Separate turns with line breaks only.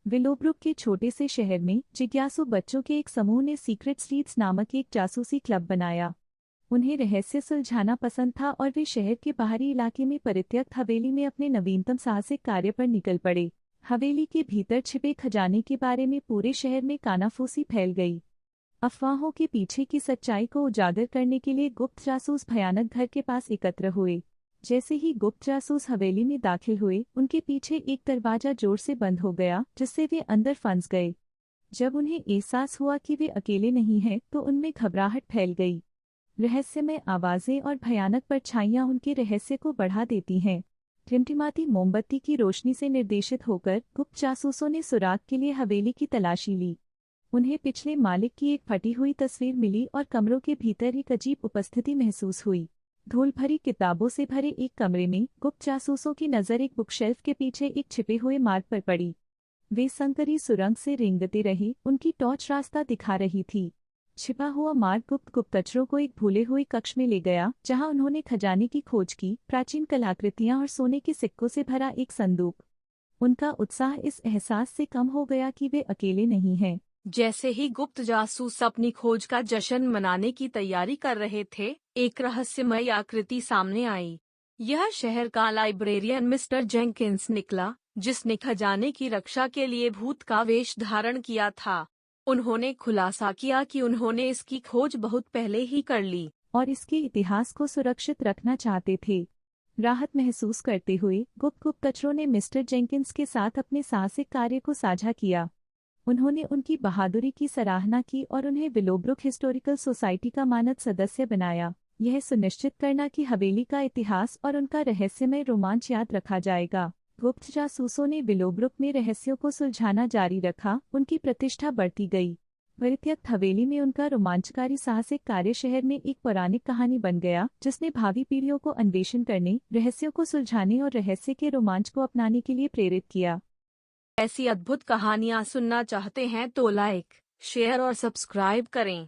Willowbrook के छोटे से शहर में जिज्ञासु बच्चों के एक समूह ने सीक्रेट स्ट्रीट्स नामक एक जासूसी क्लब बनाया। उन्हें रहस्य सुलझाना पसंद था और वे शहर के बाहरी इलाके में परित्यक्त हवेली में अपने नवीनतम साहसिक कार्य पर निकल पड़े। हवेली के भीतर छिपे खजाने के बारे में पूरे शहर में कानाफूसी फैल गई। अफवाहों के पीछे की सच्चाई को उजागर करने के लिए गुप्त जासूस भयानक घर के पास एकत्र हुए। जैसे ही गुप्त जासूस हवेली में दाखिल हुए, उनके पीछे एक दरवाजा जोर से बंद हो गया, जिससे वे अंदर फंस गए। जब उन्हें एहसास हुआ कि वे अकेले नहीं हैं, तो उनमें घबराहट फैल गई। रहस्यमय आवाजें और भयानक परछाइयां उनके रहस्य को बढ़ा देती हैं। टिमटिमाती मोमबत्ती की रोशनी से निर्देशित होकर गुप्त जासूसों ने सुराग के लिए हवेली की तलाशी ली। उन्हें पिछले मालिक की एक फटी हुई तस्वीर मिली और कमरों के भीतर एक अजीब उपस्थिति महसूस हुई। धूल भरी किताबों से भरे एक कमरे में गुप्त जासूसों की नज़र एक बुकशेल्फ के पीछे एक छिपे हुए मार्ग पर पड़ी। वे संकरी सुरंग से रेंगते रहे, उनकी टॉर्च रास्ता दिखा रही थी। छिपा हुआ मार्ग गुप्त गुप्तचरों को एक भूले हुए कक्ष में ले गया, जहां उन्होंने खजाने की खोज की, प्राचीन कलाकृतियां और सोने के सिक्कों से भरा एक संदूक। उनका उत्साह इस एहसास से कम हो गया कि वे अकेले नहीं हैं।
जैसे ही गुप्त जासूस अपनी खोज का जश्न मनाने की तैयारी कर रहे थे, एक रहस्यमय आकृति सामने आई। यह शहर का लाइब्रेरियन मिस्टर जेंकिंस निकला, जिसने खजाने की रक्षा के लिए भूत का वेश धारण किया था। उन्होंने खुलासा किया कि उन्होंने इसकी खोज बहुत पहले ही कर ली
और इसके इतिहास को सुरक्षित रखना चाहते थे। राहत महसूस करते हुए गुप्त गुप्तचरों ने मिस्टर जेंकिंस के साथ अपने साहसिक कार्य को साझा किया। उन्होंने उनकी बहादुरी की सराहना की और उन्हें विलोब्रुक हिस्टोरिकल सोसाइटी का मानद सदस्य बनाया, यह सुनिश्चित करना कि हवेली का इतिहास और उनका रहस्यमय रोमांच याद रखा जाएगा। गुप्त जासूसों ने विलोब्रुक में रहस्यों को सुलझाना जारी रखा, उनकी प्रतिष्ठा बढ़ती गई। परित्यक्त हवेली में उनका रोमांचकारी साहसिक कार्य शहर में एक पौराणिक कहानी बन गया, जिसने भावी पीढ़ियों को अन्वेषण करने, रहस्यों को सुलझाने और रहस्य के रोमांच को अपनाने के लिए प्रेरित किया।
ऐसी अद्भुत कहानियाँ सुनना चाहते हैं तो लाइक, शेयर और सब्सक्राइब करें।